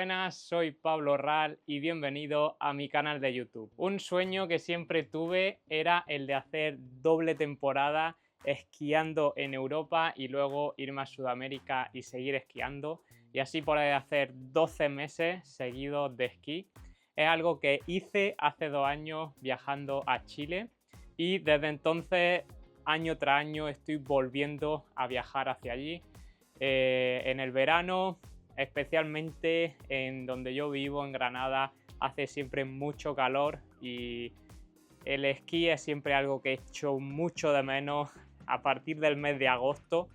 buenas, soy Pablo Ral y bienvenido a mi canal de YouTube. Un sueño que siempre tuve era el de hacer doble temporada esquiando en Europa y luego irme a Sudamérica y seguir esquiando y así poder hacer 12 meses seguidos de esquí. Es algo que hice hace 2 años viajando a Chile y desde entonces año tras año estoy volviendo a viajar hacia allí. En el verano, especialmente en donde yo vivo, en Granada, hace siempre mucho calor y el esquí es siempre algo que echo mucho de menos a partir del mes de agosto.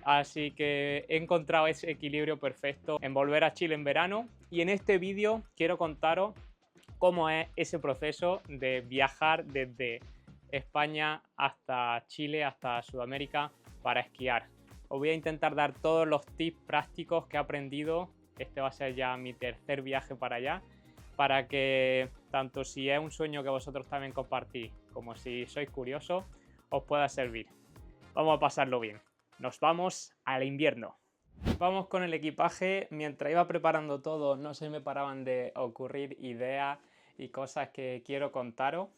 Así que he encontrado ese equilibrio perfecto en volver a Chile en verano y en este vídeo quiero contaros cómo es ese proceso de viajar desde España hasta Chile, hasta Sudamérica para esquiar. Os voy a intentar dar todos los tips prácticos que he aprendido. Este va a ser ya mi tercer viaje para allá, para que tanto si es un sueño que vosotros también compartís como si sois curiosos, os pueda servir. Vamos a pasarlo bien. Nos vamos al invierno. Vamos con el equipaje. Mientras iba preparando todo, no se me paraban de ocurrir ideas y cosas que quiero contaros.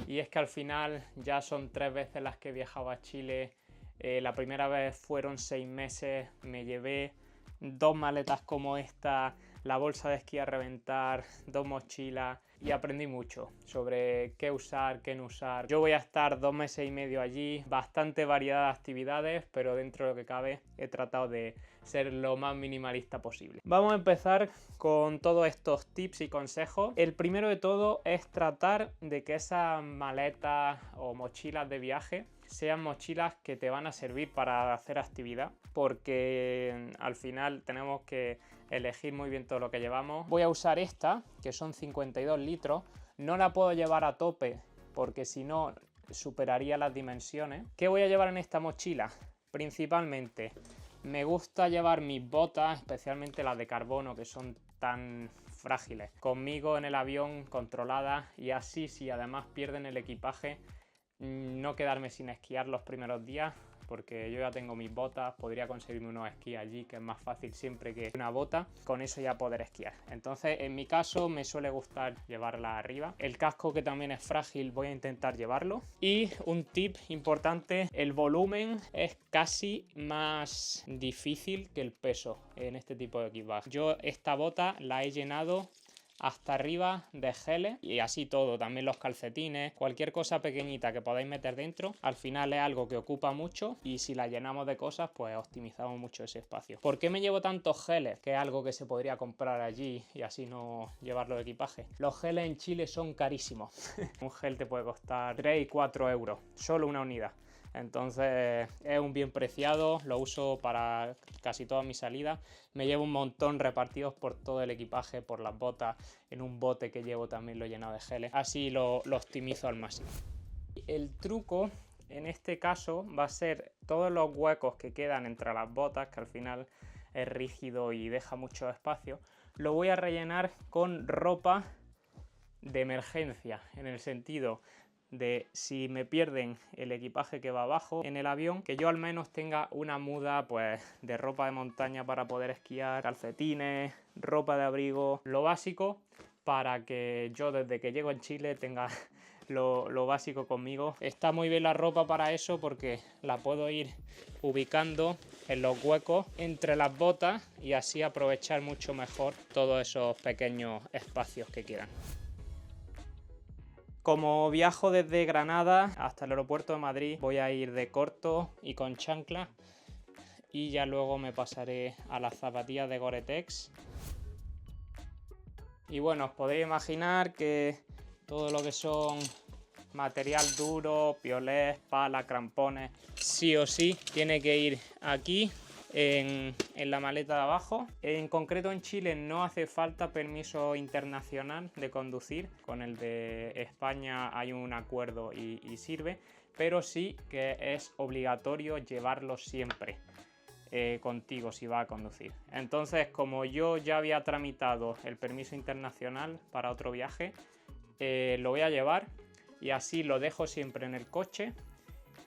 Y es que al final ya son 3 veces las que he viajado a Chile. La primera vez fueron 6 meses, me llevé 2 maletas como esta, la bolsa de esquí a reventar, 2 mochilas y aprendí mucho sobre qué usar, qué no usar. Yo voy a estar 2 meses y medio allí, bastante variedad de actividades, pero dentro de lo que cabe he tratado de ser lo más minimalista posible. Vamos a empezar con todos estos tips y consejos. El primero de todo es tratar de que esas maletas o mochilas de viaje sean mochilas que te van a servir para hacer actividad, porque al final tenemos que elegir muy bien todo lo que llevamos. Voy a usar esta, que son 52 litros, no la puedo llevar a tope porque si no superaría las dimensiones. ¿Qué voy a llevar en esta mochila? Principalmente me gusta llevar mis botas, especialmente las de carbono, que son tan frágiles, conmigo en el avión, controladas, y así si además pierden el equipaje, no quedarme sin esquiar los primeros días, porque yo ya tengo mis botas, podría conseguirme unos esquís allí, que es más fácil siempre que una bota, con eso ya poder esquiar. Entonces en mi caso me suele gustar llevarla arriba. El casco, que también es frágil, voy a intentar llevarlo. Y un tip importante, el volumen es casi más difícil que el peso en este tipo de equipaje. Yo esta bota la he llenado hasta arriba de geles y así todo, también los calcetines, cualquier cosa pequeñita que podáis meter dentro, al final es algo que ocupa mucho y si la llenamos de cosas pues optimizamos mucho ese espacio. ¿Por qué me llevo tantos geles? Que es algo que se podría comprar allí y así no llevarlo de equipaje. Los geles en Chile son carísimos. Un gel te puede costar 3 y 4 euros, solo una unidad. Entonces es un bien preciado, lo uso para casi todas mis salidas. Me llevo un montón repartidos por todo el equipaje, por las botas, en un bote que llevo también lo he llenado de geles. Así lo optimizo al máximo. El truco en este caso va a ser todos los huecos que quedan entre las botas, que al final es rígido y deja mucho espacio, lo voy a rellenar con ropa de emergencia, en el sentido de si me pierden el equipaje que va abajo en el avión, que yo al menos tenga una muda pues de ropa de montaña para poder esquiar, calcetines, ropa de abrigo, lo básico, para que yo desde que llego en Chile tenga lo básico conmigo. Está muy bien la ropa para eso porque la puedo ir ubicando en los huecos entre las botas y así aprovechar mucho mejor todos esos pequeños espacios que quedan. Como viajo desde Granada hasta el aeropuerto de Madrid, voy a ir de corto y con chanclas y ya luego me pasaré a las zapatillas de Gore-Tex. Y bueno, os podéis imaginar que todo lo que son material duro, piolés, palas, crampones, sí o sí tiene que ir aquí en la maleta de abajo. En concreto en Chile no hace falta permiso internacional de conducir, con el de España hay un acuerdo y sirve, pero sí que es obligatorio llevarlo siempre contigo si va a conducir. Entonces, como yo ya había tramitado el permiso internacional para otro viaje, lo voy a llevar y así lo dejo siempre en el coche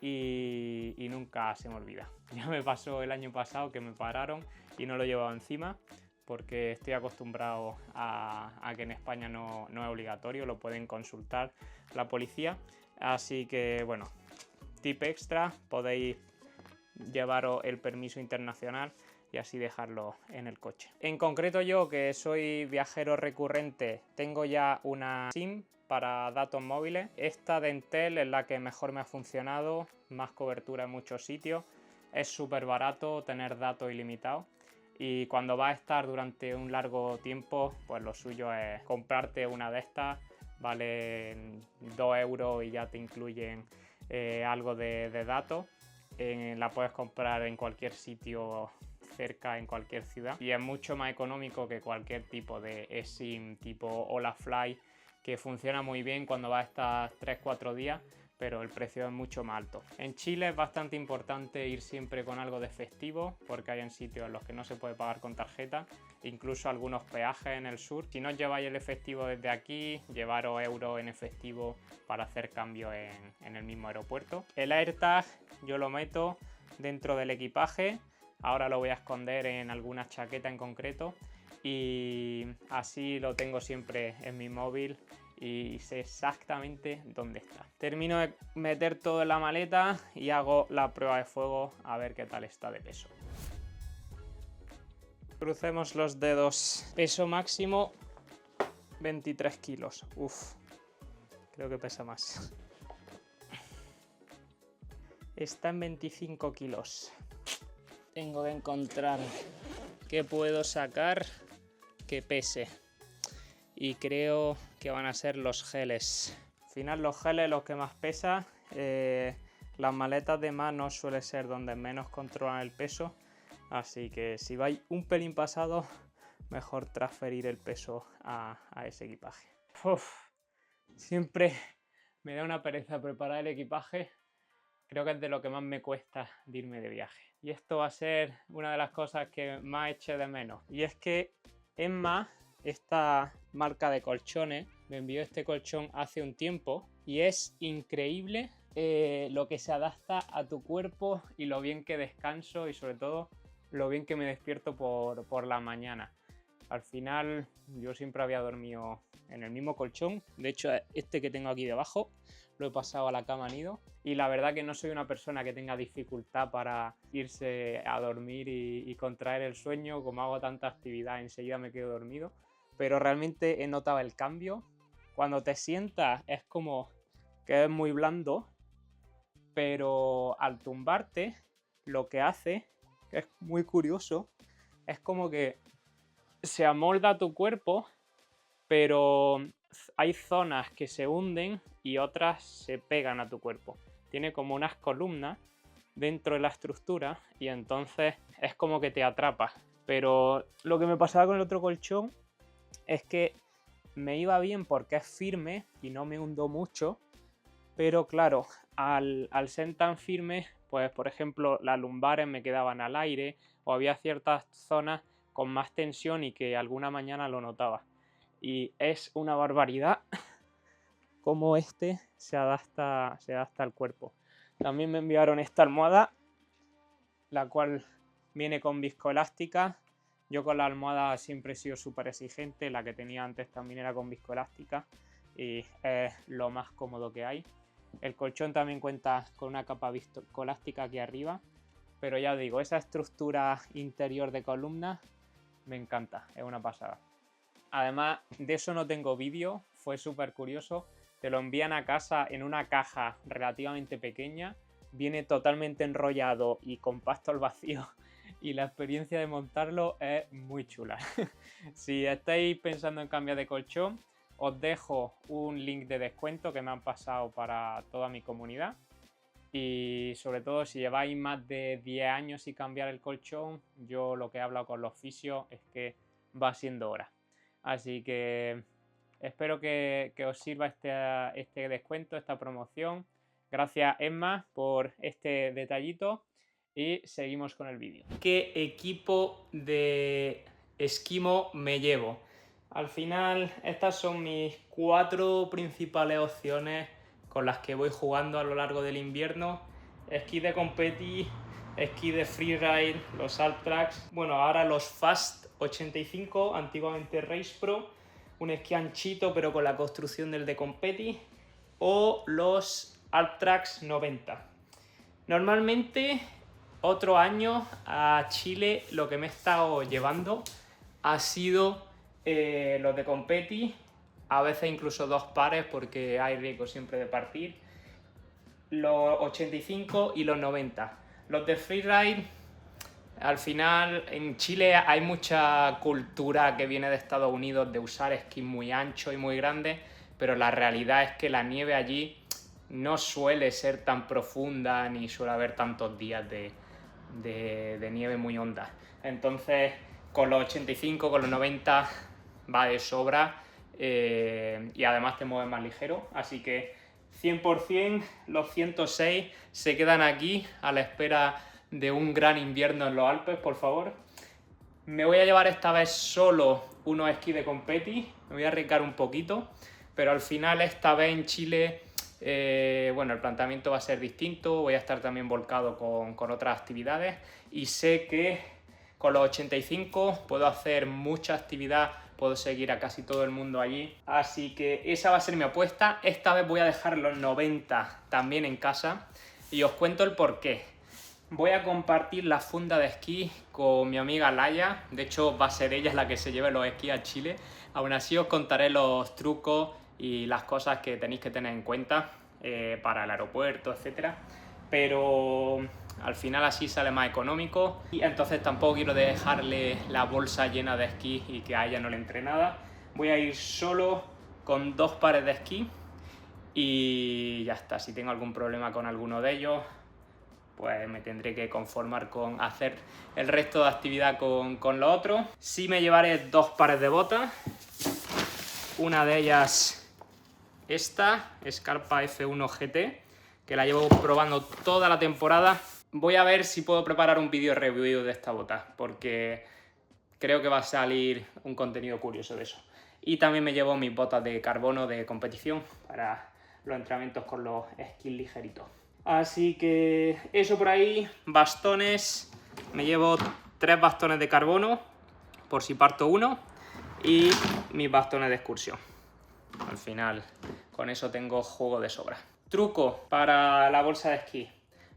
y nunca se me olvida. Ya me pasó el año pasado que me pararon y no lo llevaba encima, porque estoy acostumbrado a que en España no es obligatorio, lo pueden consultar la policía. Así que bueno, tip extra, podéis llevaros el permiso internacional y así dejarlo en el coche. En concreto yo, que soy viajero recurrente, tengo ya una SIM para datos móviles. Esta de Entel es la que mejor me ha funcionado, más cobertura en muchos sitios. Es súper barato tener datos ilimitados. Y cuando vas a estar durante un largo tiempo, pues lo suyo es comprarte una de estas, vale 2 euros y ya te incluyen algo de datos. La puedes comprar en cualquier sitio cerca, en cualquier ciudad, y es mucho más económico que cualquier tipo de eSIM tipo Holafly, que funciona muy bien cuando vas a estar 3-4 días, pero el precio es mucho más alto. En Chile es bastante importante ir siempre con algo de efectivo, porque hay en sitios en los que no se puede pagar con tarjeta, incluso algunos peajes en el sur. Si no lleváis el efectivo desde aquí, llevaros euros en efectivo para hacer cambios en el mismo aeropuerto. El AirTag yo lo meto dentro del equipaje, ahora lo voy a esconder en alguna chaqueta en concreto, y así lo tengo siempre en mi móvil y sé exactamente dónde está. Termino de meter todo en la maleta y hago la prueba de fuego a ver qué tal está de peso. Crucemos los dedos. Peso máximo 23 kilos. Uf, creo que pesa más. Está en 25 kilos. Tengo que encontrar qué puedo sacar que pese. Y creo que van a ser los geles. Al final los geles los que más pesa. Las maletas de mano suele ser donde menos controlan el peso. Así que si vais un pelín pasado, mejor transferir el peso a ese equipaje. Uf, siempre me da una pereza preparar el equipaje. Creo que es de lo que más me cuesta de irme de viaje. Y esto va a ser una de las cosas que más eché de menos. Y es que Emma, esta marca de colchones, me envió este colchón hace un tiempo y es increíble lo que se adapta a tu cuerpo y lo bien que descanso y sobre todo lo bien que me despierto por la mañana. Al final yo siempre había dormido en el mismo colchón, de hecho este que tengo aquí debajo lo he pasado a la cama nido, y la verdad que no soy una persona que tenga dificultad para irse a dormir y contraer el sueño. Como hago tanta actividad enseguida me quedo dormido, pero realmente he notado el cambio. Cuando te sientas es como que es muy blando, pero al tumbarte lo que hace, que es muy curioso, es como que se amolda tu cuerpo, pero hay zonas que se hunden y otras se pegan a tu cuerpo. Tiene como unas columnas dentro de la estructura y entonces es como que te atrapa. Pero lo que me pasaba con el otro colchón es que me iba bien porque es firme y no me hundo mucho, pero claro, al ser tan firme, pues por ejemplo las lumbares me quedaban al aire o había ciertas zonas con más tensión y que alguna mañana lo notaba. Y es una barbaridad cómo este se adapta al cuerpo. También me enviaron esta almohada, la cual viene con viscoelástica. Yo con la almohada siempre he sido súper exigente, la que tenía antes también era con viscoelástica y es lo más cómodo que hay. El colchón también cuenta con una capa viscoelástica aquí arriba, pero ya os digo, esa estructura interior de columna me encanta, es una pasada. Además de eso no tengo vídeo, fue súper curioso. Te lo envían a casa en una caja relativamente pequeña, viene totalmente enrollado y compacto al vacío y la experiencia de montarlo es muy chula. Si estáis pensando en cambiar de colchón, os dejo un link de descuento que me han pasado para toda mi comunidad. Y sobre todo si lleváis más de 10 años y cambiar el colchón, yo lo que he hablado con los fisios es que va siendo hora. Así que espero que os sirva este descuento, esta promoción. Gracias Emma por este detallito y seguimos con el vídeo. ¿Qué equipo de esquimo me llevo? Al final estas son mis 4 principales opciones con las que voy jugando a lo largo del invierno. Esquí de competi, esquí de freeride, los alt tracks. Bueno, ahora los fast 85, antiguamente Race Pro, un esquí anchito pero con la construcción del de Competi, o los Alptrax 90. Normalmente, otro año a Chile lo que me he estado llevando ha sido los de Competi, a veces incluso 2 pares porque hay riesgo siempre de partir, los 85 y los 90. Los de freeride, al final en Chile hay mucha cultura que viene de Estados Unidos de usar esquís muy anchos y muy grandes, pero la realidad es que la nieve allí no suele ser tan profunda ni suele haber tantos días de nieve muy honda. Entonces con los 85, con los 90 va de sobra, y además te mueves más ligero, así que 100% los 106 se quedan aquí a la espera de un gran invierno en los Alpes, por favor. Me voy a llevar esta vez solo unos esquís de Competi, me voy a arriesgar un poquito, pero al final esta vez en Chile, bueno, el planteamiento va a ser distinto, voy a estar también volcado con otras actividades y sé que con los 85 puedo hacer mucha actividad, puedo seguir a casi todo el mundo allí, así que esa va a ser mi apuesta. Esta vez voy a dejar los 90 también en casa y os cuento el porqué. Voy a compartir la funda de esquí con mi amiga Laia, de hecho va a ser ella la que se lleve los esquís a Chile. Aún así os contaré los trucos y las cosas que tenéis que tener en cuenta para el aeropuerto, etcétera. Pero al final así sale más económico y entonces tampoco quiero dejarle la bolsa llena de esquí y que a ella no le entre nada. Voy a ir solo con 2 pares de esquí y ya está. Si tengo algún problema con alguno de ellos, pues me tendré que conformar con hacer el resto de actividad con lo otro. Sí me llevaré 2 pares de botas, una de ellas esta Scarpa F1 GT, que la llevo probando toda la temporada. Voy a ver si puedo preparar un vídeo review de esta bota, porque creo que va a salir un contenido curioso de eso. Y también me llevo mis botas de carbono de competición para los entrenamientos con los esquís ligeritos. Así que eso por ahí. Bastones, me llevo 3 bastones de carbono por si parto uno y mis bastones de excursión. Al final con eso tengo juego de sobra. Truco para la bolsa de esquí: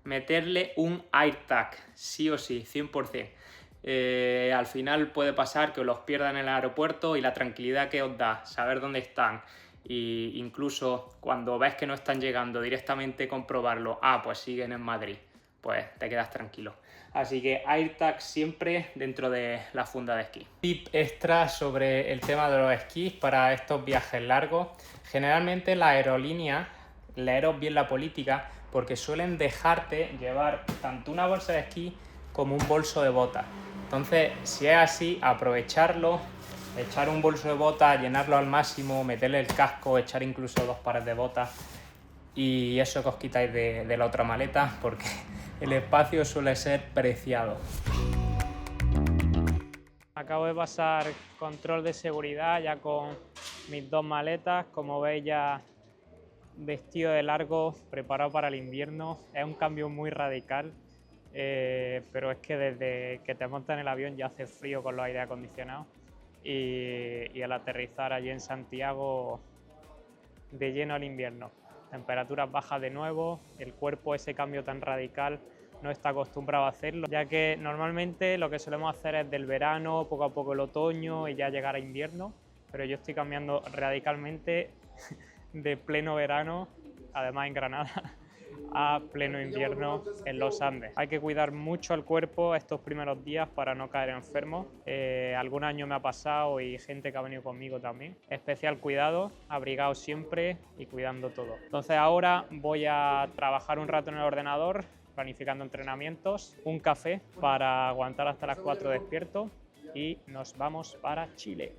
meterle un AirTag, sí o sí, 100%. Al final puede pasar que os los pierdan en el aeropuerto y la tranquilidad que os da saber dónde están, e incluso cuando ves que no están llegando directamente comprobarlo, pues siguen en Madrid, pues te quedas tranquilo. Así que AirTag siempre dentro de la funda de esquí. Tip extra sobre el tema de los esquís para estos viajes largos: generalmente la aerolínea, leeros bien la política, porque suelen dejarte llevar tanto una bolsa de esquí como un bolso de botas. Entonces, si es así, aprovecharlo, echar un bolso de botas, llenarlo al máximo, meterle el casco, echar incluso 2 pares de botas, y eso que os quitáis de la otra maleta, porque el espacio suele ser preciado. Acabo de pasar control de seguridad ya con mis 2 maletas, como veis ya vestido de largo, preparado para el invierno. Es un cambio muy radical, pero es que desde que te montas en el avión ya hace frío con los aire acondicionados y al aterrizar allí en Santiago de lleno al invierno. Temperaturas bajas de nuevo, el cuerpo ese cambio tan radical no está acostumbrado a hacerlo, ya que normalmente lo que solemos hacer es del verano, poco a poco el otoño y ya llegar a invierno, pero yo estoy cambiando radicalmente de pleno verano, además en Granada, a pleno invierno en los Andes. Hay que cuidar mucho el cuerpo estos primeros días para no caer enfermo. Algún año me ha pasado y gente que ha venido conmigo también. Especial cuidado, abrigado siempre y cuidando todo. Entonces ahora voy a trabajar un rato en el ordenador, planificando entrenamientos, un café para aguantar hasta las 4 despierto y nos vamos para Chile.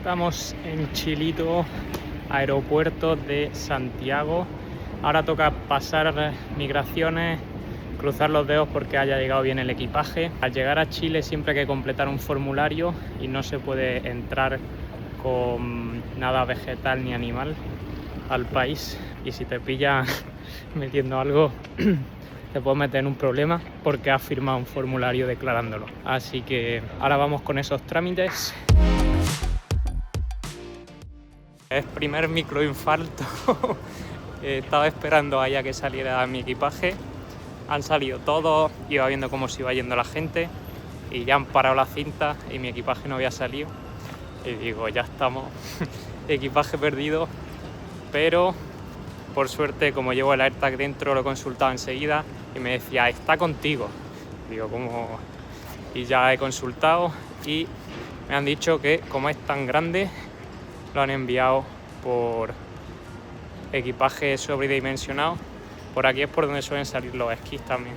Estamos en Chilito, aeropuerto de Santiago. Ahora toca pasar migraciones, cruzar los dedos porque haya llegado bien el equipaje. Al llegar a Chile siempre hay que completar un formulario y no se puede entrar con nada vegetal ni animal al país. Y si te pillan metiendo algo, te puedes meter en un problema porque has firmado un formulario declarándolo. Así que ahora vamos con esos trámites. Es primer microinfarto. Estaba esperando allá que saliera mi equipaje. Han salido todos, iba viendo cómo se iba yendo la gente y ya han parado la cinta y mi equipaje no había salido. Y digo, ya estamos, equipaje perdido. Pero por suerte, como llevo el AirTag dentro, lo he consultado enseguida y me decía, está contigo. Digo, ¿cómo? Y ya he consultado y me han dicho que como es tan grande, lo han enviado por equipaje sobredimensionado. Por aquí es por donde suelen salir los esquís también.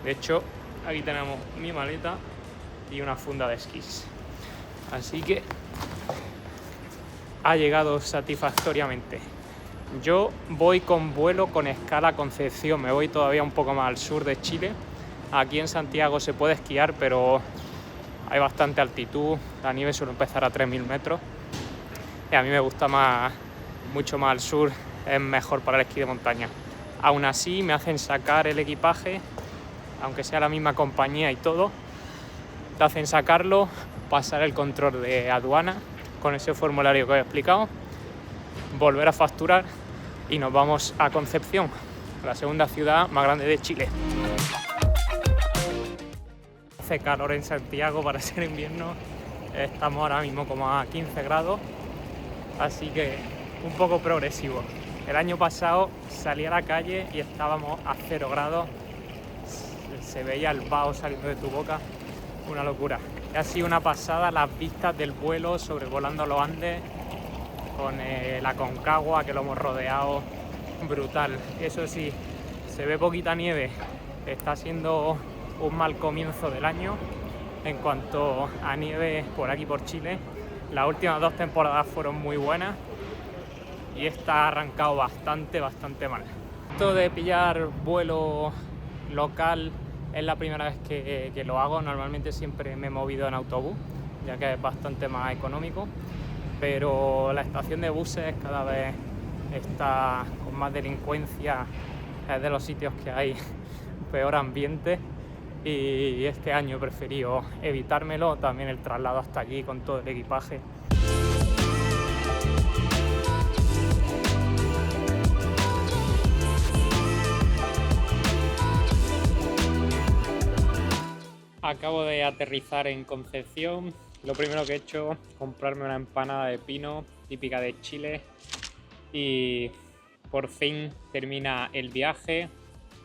De hecho, aquí tenemos mi maleta y una funda de esquís. Así que ha llegado satisfactoriamente. Yo voy con vuelo con escala a Concepción. Me voy todavía un poco más al sur de Chile. Aquí en Santiago se puede esquiar, pero hay bastante altitud. La nieve suele empezar a 3.000 metros. Y a mí me gusta mucho más al sur, es mejor para el esquí de montaña. Aún así me hacen sacar el equipaje, aunque sea la misma compañía y todo, te hacen sacarlo, pasar el control de aduana con ese formulario que os he explicado, volver a facturar y nos vamos a Concepción, la segunda ciudad más grande de Chile. Hace calor en Santiago para ser invierno, estamos ahora mismo como a 15 grados. Así que un poco progresivo. El año pasado salí a la calle y estábamos a 0 grados. Se veía el vaho saliendo de tu boca. Una locura. Y ha sido una pasada las vistas del vuelo sobrevolando los Andes con la Aconcagua que lo hemos rodeado. Brutal. Eso sí, se ve poquita nieve. Está siendo un mal comienzo del año en cuanto a nieve por aquí por Chile. Las últimas 2 temporadas fueron muy buenas y esta ha arrancado bastante mal. Esto de pillar vuelo local es la primera vez que lo hago. Normalmente siempre me he movido en autobús, ya que es bastante más económico, pero la estación de buses cada vez está con más delincuencia, es de los sitios que hay peor ambiente. Y este año he preferido evitármelo, también el traslado hasta allí con todo el equipaje. Acabo de aterrizar en Concepción. Lo primero que he hecho es comprarme una empanada de pino típica de Chile y por fin termina el viaje.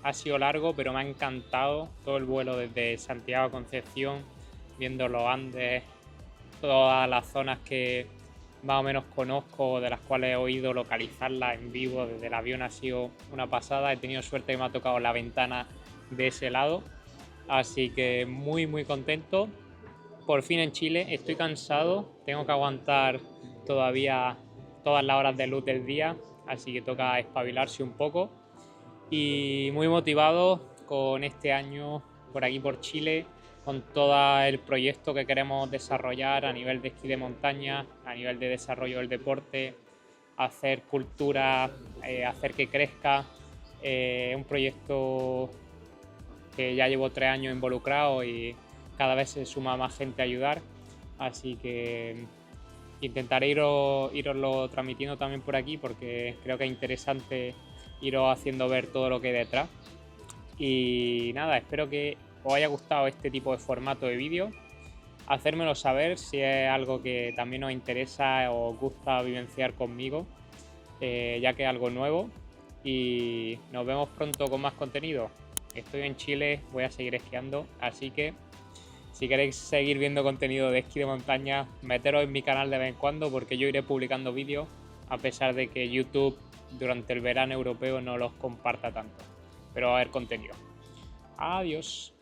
Ha sido largo, pero me ha encantado todo el vuelo desde Santiago a Concepción, viendo los Andes, todas las zonas que más o menos conozco, de las cuales he oído localizarlas en vivo desde el avión. Ha sido una pasada. He tenido suerte que me ha tocado la ventana de ese lado, así que muy contento. Por fin en Chile. Estoy cansado, tengo que aguantar todavía todas las horas de luz del día, así que toca espabilarse un poco. Y muy motivado con este año por aquí por Chile, con todo el proyecto que queremos desarrollar a nivel de esquí de montaña, a nivel de desarrollo del deporte, hacer cultura, hacer que crezca. Un proyecto que ya llevo 3 años involucrado y cada vez se suma más gente a ayudar, así que intentaré iroslo transmitiendo también por aquí porque creo que es interesante iros haciendo ver todo lo que hay detrás. Y nada, espero que os haya gustado este tipo de formato de vídeo. Hacérmelo saber si es algo que también os interesa o os gusta vivenciar conmigo, ya que es algo nuevo. Y nos vemos pronto con más contenido. Estoy en Chile, voy a seguir esquiando, así que si queréis seguir viendo contenido de esquí de montaña, meteros en mi canal de vez en cuando porque yo iré publicando vídeos, a pesar de que YouTube durante el verano europeo no los comparta tanto. Pero va a haber contenido. Adiós.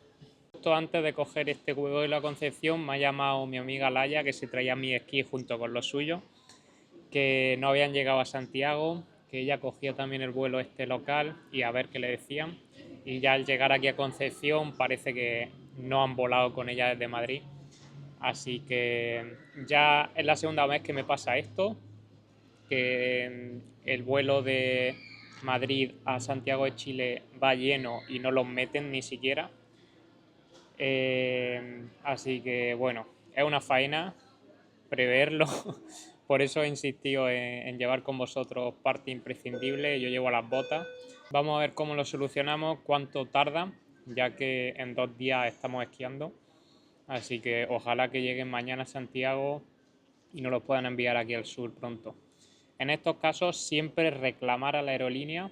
justo antes de coger este vuelo a Concepción me ha llamado mi amiga Laia, que se traía mi esquí junto con los suyos, que no habían llegado a Santiago, que ella cogió también el vuelo este local y a ver qué le decían. Y ya al llegar aquí a Concepción parece que no han volado con ella desde Madrid. Así que ya es la segunda vez que me pasa esto, que el vuelo de Madrid a Santiago de Chile va lleno y no los meten ni siquiera. Así que bueno, es una faena preverlo. Por eso he insistido en llevar con vosotros parte imprescindible. Yo llevo las botas. Vamos a ver cómo lo solucionamos, cuánto tarda, ya que en 2 días estamos esquiando. Así que ojalá que lleguen mañana a Santiago y nos los puedan enviar aquí al sur pronto. En estos casos siempre reclamar a la aerolínea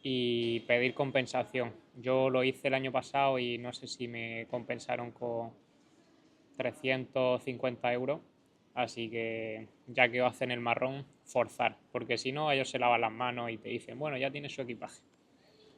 y pedir compensación. Yo lo hice el año pasado y no sé si me compensaron con 350 euros. Así que ya que os hacen el marrón, forzar, porque si no ellos se lavan las manos y te dicen, bueno, ya tienes su equipaje.